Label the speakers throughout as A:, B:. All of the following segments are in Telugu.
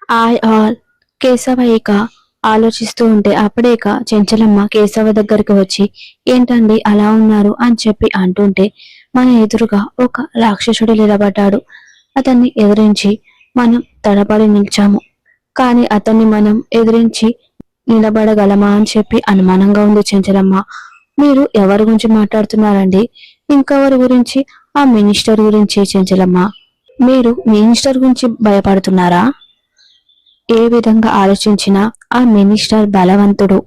A: ఆయ్ ఆల్ కేశవ ఇక ఆలోచిస్తూ ఉంటే అప్పుడే ఇక చెంచలమ్మ కేశవ దగ్గరికి వచ్చి ఏంటండి అలా ఉన్నారు అని చెప్పి అంటుంటే మన ఎదురుగా ఒక రాక్షసుడు నిలబడ్డాడు. అతన్ని ఎదిరించి మనం తడబడి నిల్చాము. కానీ అతన్ని మనం ఎదిరించి నిలబడగలమా అని చెప్పి అనుమానంగా ఉంది చెంచలమ్మ. మీరు ఎవరి గురించి మాట్లాడుతున్నారండి? ఇంకెవరి గురించి? ఆ మినిస్టర్ గురించి చెంచలమ్మ. మీరు మినిస్టర్ గురించి భయపడుతున్నారా? ఏ విధంగా ఆలోచించినా ఆ మినిస్టర్ బలవంతుడు,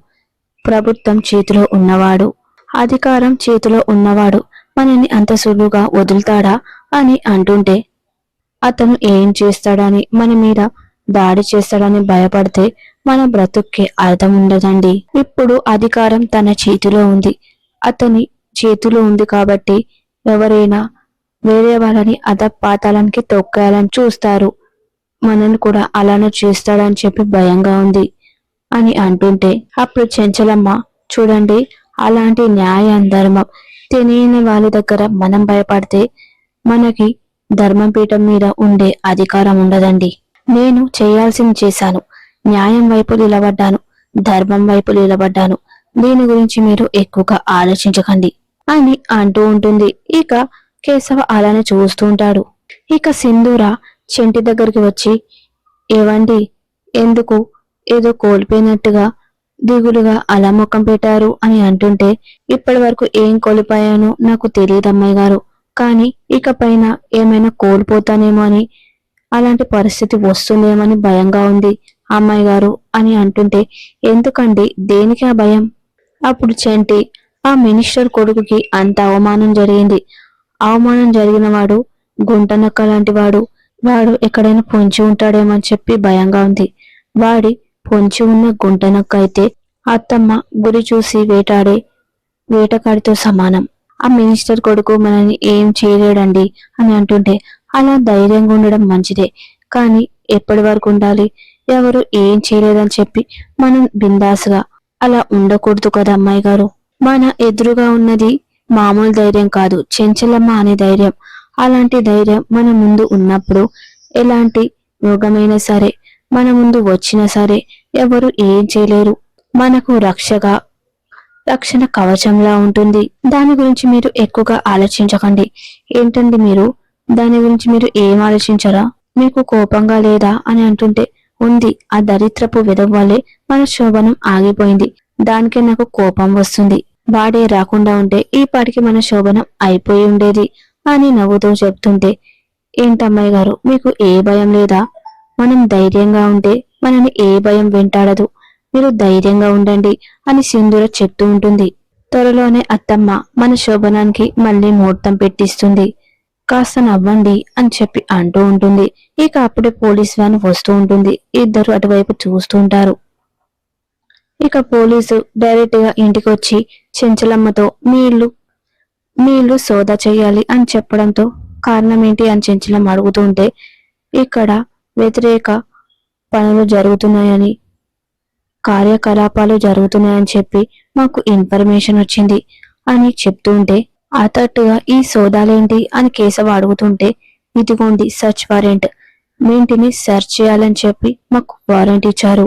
A: ప్రభుత్వం చేతిలో ఉన్నవాడు, అధికారం చేతిలో ఉన్నవాడు మనని అంత సులువుగా వదులుతాడా అని అంటుంటే అతను ఏం చేస్తాడని మన మీద దాడి చేస్తాడని భయపడితే మన బ్రతుక్కే అర్థం ఉండదండి. ఇప్పుడు అధికారం తన చేతిలో ఉంది. అతని చేతిలో ఉంది కాబట్టి ఎవరైనా వేరే వాళ్ళని అధపాతాళానికి తొక్కేయాలని చూస్తారు. మనల్ని కూడా అలానే చేస్తాడని చెప్పి భయంగా ఉంది అని అంటుంటే అప్పుడు చెంచలమ్మ చూడండి, అలాంటి న్యాయం ధర్మం తెలియని వాళ్ళ దగ్గర మనం భయపడితే మనకి ధర్మపీఠం మీద ఉండే అధికారం ఉండదండి. నేను చేయాల్సింది చేశాను. న్యాయం వైపు నిలబడ్డాను, ధర్మం వైపు నిలబడ్డాను. దీని గురించి మీరు ఎక్కువగా ఆలోచించకండి అని అంటూ ఉంటుంది. ఇక కేశవ అలానే చూస్తూ ఉంటాడు. ఇక సింధూర చెంటి దగ్గరికి వచ్చి ఏవండి, ఎందుకు ఏదో కోల్పోయినట్టుగా దిగులుగా అలా ముఖం పెట్టారు అని అంటుంటే ఇప్పటి వరకు ఏం కోల్పోయానో నాకు తెలియదు అమ్మాయి గారు, కానీ ఇకపైన ఏమైనా కోల్పోతానేమో అని, అలాంటి పరిస్థితి వస్తుందేమని భయంగా ఉంది అమ్మాయి గారు అని అంటుంటే ఎందుకండి, దేనికి ఆ భయం? అప్పుడు చెంటి ఆ మినిస్టర్ కొడుకుకి అంత అవమానం జరిగింది. అవమానం జరిగిన వాడు గుంటనక్క లాంటి వాడు. వాడు ఎక్కడైనా పొంచి ఉంటాడేమో అని చెప్పి భయంగా ఉంది. వాడి పొంచి ఉన్న గుంటనక్క అయితే అత్తమ్మ గురి చూసి వేటాడే వేటకాడితో సమానం. ఆ మినిస్టర్ కొడుకు మనల్ని ఏం చేయలేడండి అని అంటుంటే అలా ధైర్యంగా ఉండడం మంచిదే, కానీ ఎప్పటి వరకు ఉండాలి? ఎవరు ఏం చేయలేదని చెప్పి మనం బిందాసుగా అలా ఉండకూడదు కదా అమ్మాయి గారు. మన ఎదురుగా ఉన్నది మామూలు ధైర్యం కాదు, చెంచలమ్మ అనే ధైర్యం. అలాంటి ధైర్యం మన ముందు ఉన్నప్పుడు ఎలాంటి యోగమైనా సరే మన ముందు వచ్చినా సరే ఎవరు ఏం చేయలేరు. మనకు రక్షణ కవచంలా ఉంటుంది. దాని గురించి మీరు ఎక్కువగా ఆలోచించకండి. ఏంటండి మీరు, దాని గురించి మీరు ఏం ఆలోచించరా? మీకు కోపంగా లేదా అని అంటుంటే ఉంది, ఆ దరిద్రపు విధవ వల్లే మన శోభనం ఆగిపోయింది. దానికే నాకు కోపం వస్తుంది. వాడే రాకుండా ఉంటే ఈ పాటికి మన శోభనం అయిపోయి ఉండేది అని నవ్వుతూ చెప్తుంటే ఏంటమ్మాయి గారు, మీకు ఏ భయం లేదా? మనం ధైర్యంగా ఉంటే మనని ఏ భయం వెంటాడదు. మీరు ధైర్యంగా ఉండండి అని సింధూర చెప్తూ ఉంటుంది. త్వరలోనే అత్తమ్మ మన శోభనానికి మళ్ళీ ముహూర్తం పెట్టిస్తుంది, కాస్త నవ్వండి అని చెప్పి అంటూ ఉంటుంది. ఇక అప్పుడే పోలీస్ వ్యాన్ వస్తూ ఉంటుంది. ఇద్దరు అటువైపు చూస్తూ ఉంటారు. ఇక పోలీసు డైరెక్ట్ గా ఇంటికి వచ్చి చెంచలమ్మతో మీ ఇల్లు సోదా చెయ్యాలి అని చెప్పడంతో కారణం ఏంటి అని చెంచలమ్మ అడుగుతూ ఉంటే ఇక్కడ వ్యతిరేక పనులు జరుగుతున్నాయని, కార్యకలాపాలు జరుగుతున్నాయని చెప్పి మాకు ఇన్ఫర్మేషన్ వచ్చింది అని చెప్తూ ఉంటే తట్టుగా ఈ సోదాలేంటి అని కేశవ అడుగుతుంటే ఇదిగోండి సర్చ్ వారెంట్, మీ ఇంటిని సెర్చ్ చేయాలని చెప్పి మాకు వారెంట్ ఇచ్చారు,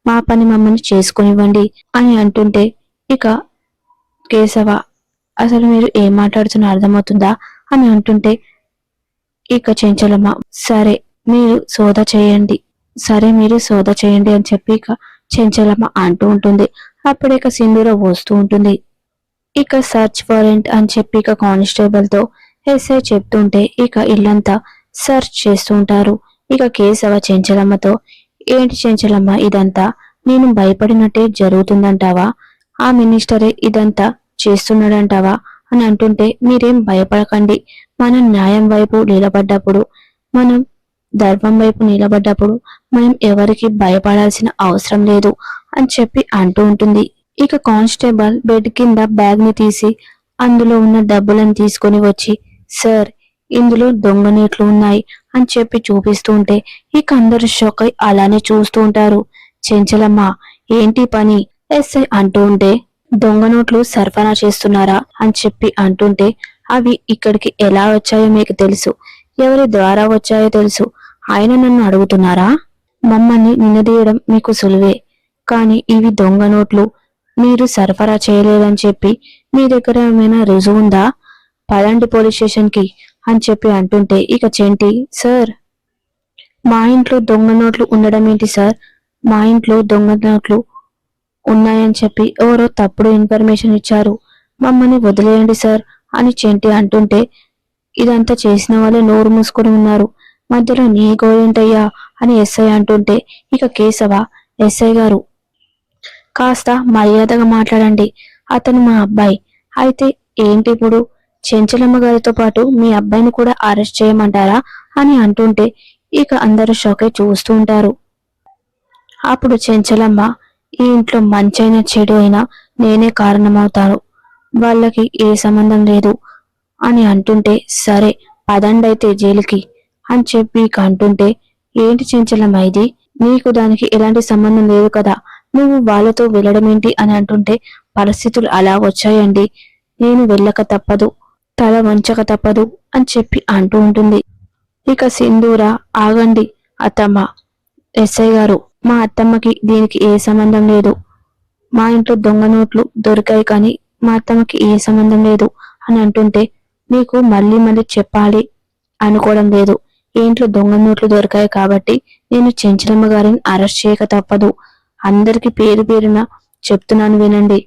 A: మా పని మమ్మల్ని చేసుకునివ్వండి అని అంటుంటే ఇక కేశవ అసలు మీరు ఏం మాట్లాడుతున్నా అర్థమవుతుందా అని అంటుంటే ఇక చెంచలమ్మ మీరు సోదా చేయండి మీరు సోదా చేయండి అని చెప్పి ఇక చెంచలమ్మ అంటూ ఉంటుంది. అప్పుడే ఇక సింధూర వస్తూ ఉంటుంది. ఇక సర్చ్ వారెంట్ అని చెప్పి ఇక కానిస్టేబుల్ తో ఎస్ఐ చెప్తుంటే ఇక ఇల్లంతా సర్చ్ చేస్తూ ఉంటారు. ఇక కేశవ చెంచలమ్మతో ఏంటి చెంచలమ్మ ఇదంతా, నేను భయపడినట్టే జరుగుతుందంటావా? ఆ మినిస్టరే ఇదంతా చేస్తున్నాడంటావా అని అంటుంటే మీరేం భయపడకండి, మనం న్యాయం వైపు నిలబడ్డప్పుడు, మనం ధర్మం వైపు నిలబడ్డప్పుడు మనం ఎవరికి భయపడాల్సిన అవసరం లేదు అని చెప్పి అంటూ ఉంటుంది. ఇక కానిస్టేబుల్ బెడ్ కింద బ్యాగ్ ని తీసి అందులో ఉన్న డబ్బులను తీసుకొని వచ్చి సార్ ఇందులో దొంగ నోట్లు ఉన్నాయి అని చెప్పి చూపిస్తూ ఉంటే ఇక అందరూ షాక్ అయి అలానే చూస్తూ ఉంటారు. చెంచలమ్మ ఏంటి పని ఎస్ఐ అంటూ ఉంటే దొంగ నోట్లు సరఫరా చేస్తున్నారా అని చెప్పి అంటుంటే అవి ఇక్కడికి ఎలా వచ్చాయో మీకు తెలుసు, ఎవరి ద్వారా వచ్చాయో తెలుసు, ఆయన నన్ను అడుగుతున్నారా? మమ్మల్ని నిలదీయడం మీకు సులువే, కానీ ఇవి దొంగ నోట్లు, మీరు సరఫరా చేయలేదని చెప్పి మీ దగ్గర ఏమైనా రుజువు ఉందా? పదండి పోలీస్ స్టేషన్కి అని చెప్పి అంటుంటే ఇక చెంటి, సార్ మా ఇంట్లో దొంగ నోట్లు ఉండడం ఏంటి సార్? మా ఇంట్లో దొంగ నోట్లు ఉన్నాయని చెప్పి ఎవరో తప్పుడు ఇన్ఫర్మేషన్ ఇచ్చారు, మమ్మల్ని వదిలేయండి సార్ అని చెంటి అంటుంటే ఇదంతా చేసిన వాళ్ళే నోరు మూసుకొని ఉన్నారు. మధ్యలో నీ గోయేంటయ్యా అని ఎస్ఐ అంటుంటే ఇక కేశవ, ఎస్ఐ గారు కాస్త మర్యాదగా మాట్లాడండి, అతను మా అబ్బాయి. అయితే ఏంటి ఇప్పుడు చెంచలమ్మ గారితో పాటు మీ అబ్బాయిని కూడా అరెస్ట్ చేయమంటారా అని అంటుంటే ఇక అందరూ షాక్ అయి చూస్తూ ఉంటారు. అప్పుడు చెంచలమ్మ, ఈ ఇంట్లో మంచైనా చెడు అయినా నేనే కారణమవుతాను, వాళ్ళకి ఏ సంబంధం లేదు అని అంటుంటే సరే పదండైతే జైలుకి అని చెప్పి ఇక అంటుంటే ఏంటి చెంచలమ్మ ఇది, నీకు దానికి ఎలాంటి సంబంధం లేదు కదా, నువ్వు వాళ్ళతో వెళ్ళడం ఏంటి అని అంటుంటే పరిస్థితులు అలా వచ్చాయండి, నేను వెళ్ళక తప్పదు, తల వంచక తప్పదు అని చెప్పి అంటూ ఉంటుంది. ఇక సింధూర, ఆగండి అత్తమ్మ, ఎస్ఐ గారు మా అత్తమ్మకి దీనికి ఏ సంబంధం లేదు, మా ఇంట్లో దొంగ నోట్లు దొరికాయి కానీ మా అత్తమ్మకి ఏ సంబంధం లేదు అని అంటుంటే నీకు మళ్ళీ మళ్ళీ చెప్పాలి అనుకోవడం లేదు, ఈ ఇంట్లో దొంగ నోట్లు దొరికాయి కాబట్టి నేను చెంచలమ్మ గారిని అరెస్ట్ చేయక తప్పదు, అందరికి పేరు పేరున చెప్తున్నాను వినండి,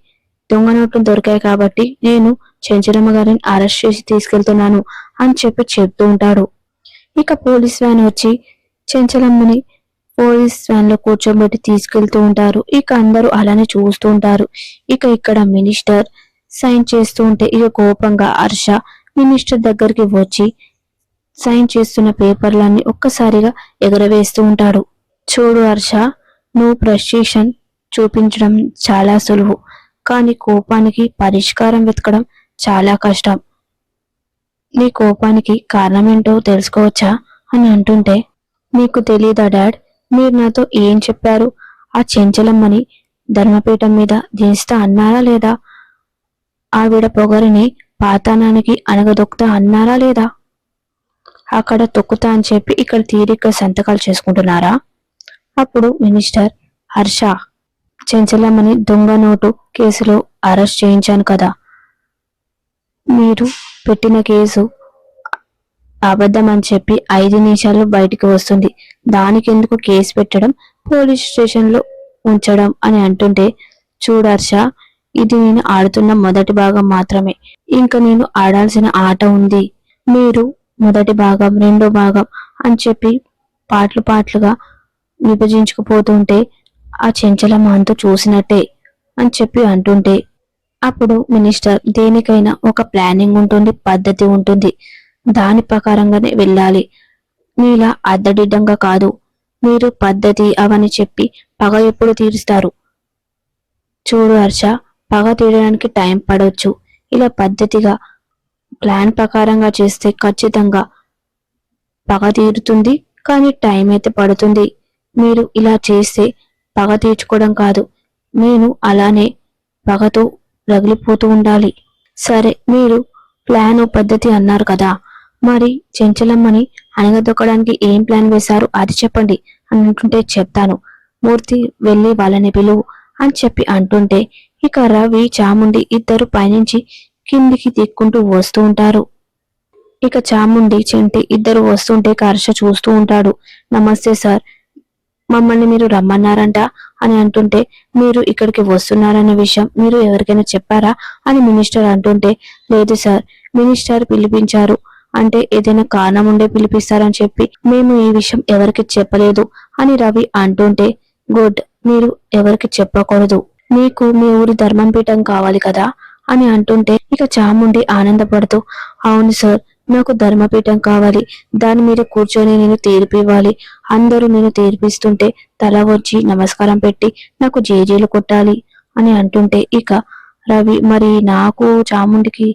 A: దొంగ నోట్లు దొరికాయి కాబట్టి నేను చెంచలమ్మ గారిని అరెస్ట్ చేసి తీసుకెళ్తున్నాను అని చెప్పి చెప్తూ ఉంటాడు. ఇక పోలీస్ వ్యాన్ వచ్చి చెంచలమ్మని పోలీస్ వ్యాన్ లో కూర్చోబెట్టి తీసుకెళ్తూ ఉంటారు. ఇక అందరూ అలానే చూస్తూ ఉంటారు. ఇక ఇక్కడ మినిస్టర్ సైన్ చేస్తూ ఉంటే ఇక కోపంగా హర్ష మినిస్టర్ దగ్గరికి వచ్చి సైన్ చేస్తున్న పేపర్లన్నీ ఒక్కసారిగా ఎగరవేస్తూ ఉంటాడు. చూడు హర్ష, నువ్వు ఫ్రస్ట్రేషన్ చూపించడం చాలా సులువు, కానీ కోపానికి పరిష్కారం వెతకడం చాలా కష్టం, నీ కోపానికి కారణమేంటో తెలుసుకోవచ్చా అని అంటుంటే నీకు తెలీదా డాడ్, మీరు నాతో ఏం చెప్పారు, ఆ చెంచలమ్మని ధర్మపీఠం మీద దించుతా అన్నారా లేదా, ఆవిడ పొగరిని పాతానానికి అనగదొక్కుతా అన్నారా లేదా, అక్కడ తొక్కుతా అని చెప్పి ఇక్కడ తీరిక సంతకాలు చేసుకుంటున్నారా? అప్పుడు మినిస్టర్, హర్ష, చెంచలమ్మని దొంగ నోటు కేసులో అరెస్ట్ చేయించాను కదా, మీరు పెట్టిన కేసు అబద్ధం అని చెప్పి 5 నిమిషాల్లో బయటికి వస్తుంది, దానికి ఎందుకు కేసు పెట్టడం, పోలీస్ స్టేషన్ లో ఉంచడం అని అంటుంటే చూడర్ష, ఇది నేను ఆడుతున్న మొదటి భాగం మాత్రమే, ఇంకా నేను ఆడాల్సిన ఆట ఉంది, మీరు మొదటి భాగం రెండో భాగం అని చెప్పి పాటలు పాటలుగా విభజించుకుపోతుంటే ఆ చెంచలమ్మ అంతు చూసినట్టే అని చెప్పి అంటుంటే అప్పుడు మినిస్టర్, దేనికైనా ఒక ప్లానింగ్ ఉంటుంది, పద్ధతి ఉంటుంది, దాని ప్రకారంగానే వెళ్ళాలి, మీలా అద్దడిడ్డంగా కాదు, మీరు పద్ధతి అవని చెప్పి పగ ఎప్పుడు తీరుస్తారు, చూడు హర్ష, పగ తీయడానికి టైం పడవచ్చు, ఇలా పద్ధతిగా ప్లాన్ ప్రకారంగా చేస్తే ఖచ్చితంగా పగ తీరుతుంది, కానీ టైం అయితే పడుతుంది, మీరు ఇలా చేస్తే పగ తీర్చుకోవడం కాదు, నేను అలానే పగతో రగిలిపోతూ ఉండాలి. సరే, మీరు ప్లాన్ పద్ధతి అన్నారు కదా, మరి చెంచలమ్మని అణగదొక్కడానికి ఏం ప్లాన్ వేశారు అది చెప్పండి అని అంటుంటే చెప్తాను, మూర్తి వెళ్ళి వాళ్ళని పిలువు అని చెప్పి అంటుంటే ఇక రవి చాముండి ఇద్దరు పైనుంచి కిందికి దిక్కుంటూ వస్తూ ఉంటారు. ఇక చాముండి చెంటి ఇద్దరు వస్తుంటే హర్ష చూస్తూ ఉంటాడు. నమస్తే సార్, మమ్మల్ని మీరు రమ్మన్నారంట అని అంటుంటే మీరు ఇక్కడికి వస్తున్నారనే విషయం మీరు ఎవరికైనా చెప్పారా అని మినిస్టర్ అంటుంటే లేదు సార్, మినిస్టర్ పిలిపించారు అంటే ఏదైనా కారణం ఉండే పిలిపిస్తారని చెప్పి మేము ఈ విషయం ఎవరికి చెప్పలేదు అని రవి అంటుంటే గుడ్, మీరు ఎవరికి చెప్పకూడదు, మీకు మీ ఊరి ధర్మపీఠం కావాలి కదా అని అంటుంటే ఇక చాముండి ఆనందపడుతూ అవును సార్, నాకు ధర్మపీఠం కావాలి, దాని మీద కూర్చొని నేను తీర్పు ఇవ్వాలి, అందరూ నేను తీర్పిస్తుంటే తల వచ్చి నమస్కారం పెట్టి నాకు జేజేలు కొట్టాలి అని అంటుంటే ఇక రవి, మరి నాకు చాముండికి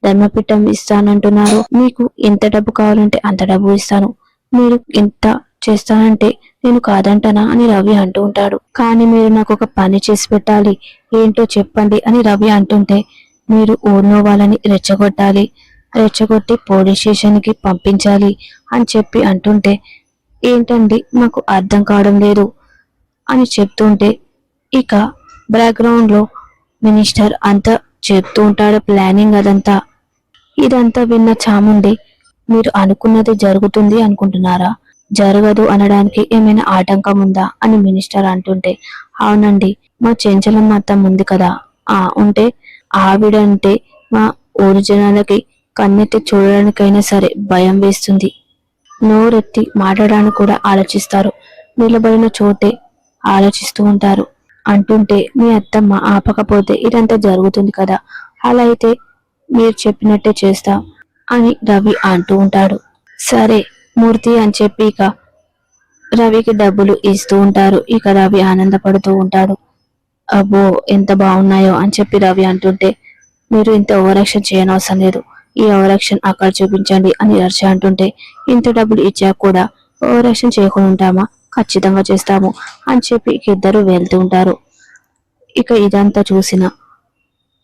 A: ధర్మపీఠం ఇస్తానంటున్నారు, మీకు ఎంత డబ్బు కావాలంటే అంత డబ్బు ఇస్తాను, మీరు ఎంత చేస్తానంటే నేను కాదంటానా అని రవి అంటూ ఉంటాడు. కానీ మీరు నాకు ఒక పని చేసి పెట్టాలి, ఏంటో చెప్పండి అని రవి అంటుంటే మీరు ఊర్లో వాళ్ళని రెచ్చగొట్టాలి, రెచ్చగొట్టి పోలీస్ స్టేషన్ కి పంపించాలి అని చెప్పి అంటుంటే ఏంటండి మాకు అర్థం కావడం లేదు అని చెప్తుంటే ఇక బ్యాక్గ్రౌండ్ లో మినిస్టర్ అంతా చెప్తూ ఉంటాడు ప్లానింగ్ అదంతా. ఇదంతా విన్న చాముండి మీరు అనుకున్నది జరుగుతుంది అనుకుంటున్నారా? జరగదు అనడానికి ఏమైనా ఆటంకం ఉందా అని మినిస్టర్ అంటుంటే, అవునండి మా చెంచలమ్మ అత్తమ్మ ఉంది కదా, ఉంటే ఆవిడంటే మా ఊరి జనాలకి కన్నెత్తి చూడడానికైనా సరే భయం వేస్తుంది. నోరెత్తి మాట్లాడడానికి కూడా ఆలోచిస్తారు. నిలబడిన చోటే ఆలోచిస్తూ ఉంటారు. అంటుంటే మీ అత్తమ్మ ఆపకపోతే ఇదంతా జరుగుతుంది కదా, అలా అయితే మీరు చెప్పినట్టే చేస్తాం అని రవి అంటూ ఉంటాడు. సరే మూర్తి అని చెప్పి ఇక రవికి డబ్బులు ఇస్తూ ఉంటారు. ఇక రవి ఆనందపడుతూ ఉంటాడు. అబ్బో ఎంత బాగున్నాయో అని చెప్పి రవి అంటుంటే, మీరు ఇంత ఓవరాక్షన్ చేయనవసరం లేదు, ఈ ఓవరాక్షన్ అక్కడ చూపించండి అని హర్ష అంటుంటే, ఇంత డబ్బులు ఇచ్చాక కూడా ఓవరాక్షన్ చేయకుండా ఉంటామా, ఖచ్చితంగా చేస్తాము అని చెప్పి ఇక ఇద్దరు వెళ్తూ ఉంటారు. ఇక ఇదంతా చూసిన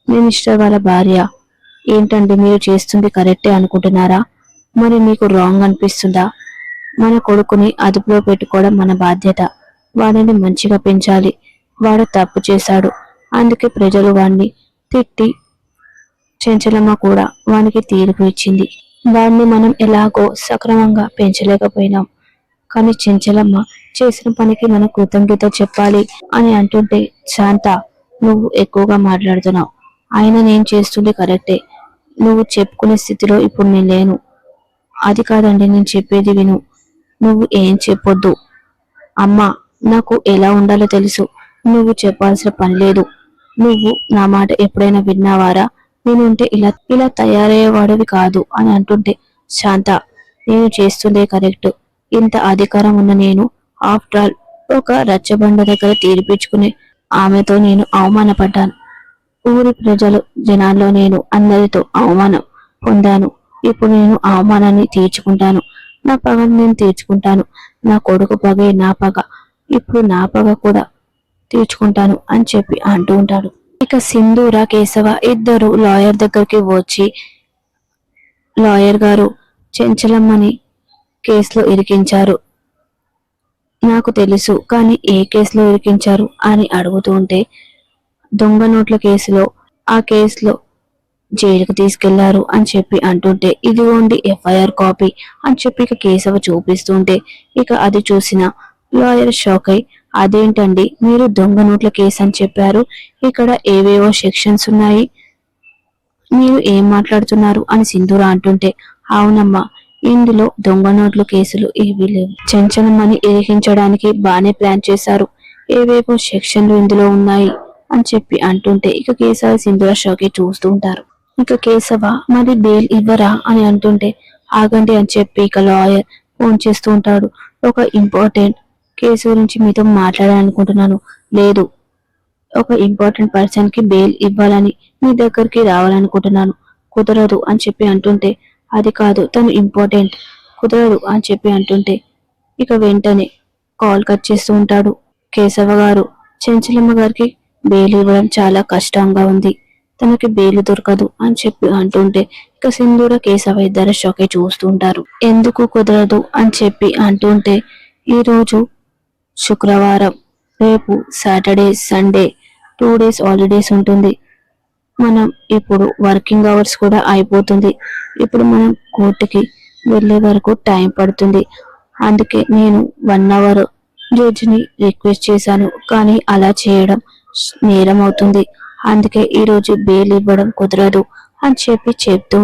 A: మినిస్టర్ వాళ్ళ భార్య, ఏంటండి మీరు చేస్తుంది కరెక్టే అనుకుంటున్నారా, మరి మీకు రాంగ్ అనిపిస్తుందా? మన కొడుకుని అదుపులో పెట్టుకోవడం మన బాధ్యత. వాడిని మంచిగా పెంచాలి. వాడు తప్పు చేశాడు, అందుకే ప్రజలు వాణ్ణి తిట్టి చెంచలమ్మ కూడా వానికి తీర్పు ఇచ్చింది. వాడిని మనం ఎలాగో సక్రమంగా పెంచలేకపోయినాం, కానీ చెంచలమ్మ చేసిన పనికి మనం కృతజ్ఞత చెప్పాలి అని అంటుంటే, శాంత నువ్వు ఎక్కువగా మాట్లాడుతున్నావు, అయినా నేను చేస్తుంది కరెక్టే. నువ్వు చెప్పుకునే స్థితిలో ఇప్పుడు నేను లేను. అది కాదండి నేను చెప్పేది విను. నువ్వు ఏం చెప్పొద్దు. అమ్మా నాకు ఎలా ఉండాలో తెలుసు, నువ్వు చెప్పాల్సిన పని లేదు. నువ్వు నా మాట ఎప్పుడైనా విన్నావారా? నేనుంటే ఇలా ఇలా తయారయ్యేవాడివి కాదు అని అంటుంటే, శాంత నేను చేస్తుందే కరెక్ట్. ఇంత అధికారం ఉన్న నేను ఆఫ్టర్ ఆల్ ఒక రచ్చబండ దగ్గర తీర్పిచ్చుకునే ఆమెతో నేను అవమానపడ్డాను. ఊరి ప్రజలు జనాల్లో నేను అందరితో అవమానం పొందాను. ఇప్పుడు నేను అవమానాన్ని తీర్చుకుంటాను. నా పగని నేను తీర్చుకుంటాను. నా కొడుకు పగే నా పగ, ఇప్పుడు నా పగ కూడా తీర్చుకుంటాను అని చెప్పి అంటూ ఉంటాడు. ఇక సింధూర కేశవ ఇద్దరు లాయర్ దగ్గరికి వచ్చి, లాయర్ గారు చెంచలమ్మని కేసులో ఇరికించారు, నాకు తెలుసు, కానీ ఏ కేసులో ఇరికించారు అని అడుగుతూ ఉంటే, దొంగ నోట్ల కేసులో, ఆ కేసులో జైలుకు తీసుకెళ్లారు అని చెప్పి అంటుంటే, ఇదిగోండి ఎఫ్ఐఆర్ కాపీ అని చెప్పి ఇక కేశవ చూపిస్తుంటే, ఇక అది చూసిన లాయర్ షాక్ అయి, అదేంటండి మీరు దొంగ నోట్ల కేసు అని చెప్పారు, ఇక్కడ ఏవేవో సెక్షన్స్ ఉన్నాయి, మీరు ఏం మాట్లాడుతున్నారు అని సింధూర అంటుంటే, అవునమ్మా ఇందులో దొంగ నోట్ల కేసులు ఏవీ లేవు, చెంచలమ్మని ఇరికించడానికి బానే ప్లాన్ చేశారు, ఏవేవో సెక్షన్లు ఇందులో ఉన్నాయి అని చెప్పి అంటుంటే, ఇక కేశవ సింధూర షాక్ చూస్తూ ఉంటారు. ఇక కేశవ మరి బెయిల్ ఇవ్వరా అని అంటుంటే, ఆగండి అని చెప్పి ఇక లాయర్ ఫోన్ చేస్తూ ఉంటాడు. ఒక ఇంపార్టెంట్ కేసు గురించి మీతో మాట్లాడాలనుకుంటున్నాను. లేదు, ఒక ఇంపార్టెంట్ పర్సన్ కి బెయిల్ ఇవ్వాలని మీ దగ్గరికి రావాలనుకుంటున్నాను. కుదరదు అని చెప్పి అంటుంటే, అది కాదు తను ఇంపార్టెంట్, కుదరదు అని చెప్పి అంటుంటే, ఇక వెంటనే కాల్ కట్ చేస్తూ ఉంటాడు. కేశవ గారు చెంచలమ్మ గారికి బెయిల్ ఇవ్వడం చాలా కష్టంగా ఉంది, తనకి బెయిల్ దొరకదు అని చెప్పి అంటుంటే, ఇక సింధూర కేశవ ఇద్దరు షాకే చూస్తూ ఉంటారు. ఎందుకు కుదరదు అని చెప్పి అంటుంటే, ఈరోజు శుక్రవారం, రేపు సాటర్డే సండే 2 days హాలిడేస్ ఉంటుంది, మనం ఇప్పుడు వర్కింగ్ అవర్స్ కూడా అయిపోతుంది, ఇప్పుడు మనం కోర్టుకి వెళ్ళే వరకు టైం పడుతుంది, అందుకే నేను 1 hour జడ్జిని రిక్వెస్ట్ చేశాను, కానీ అలా చేయడం నేరం అవుతుంది, అందుకే ఈరోజు బెయిల్ ఇవ్వడం కుదరదు అని చెప్పి చెప్తూ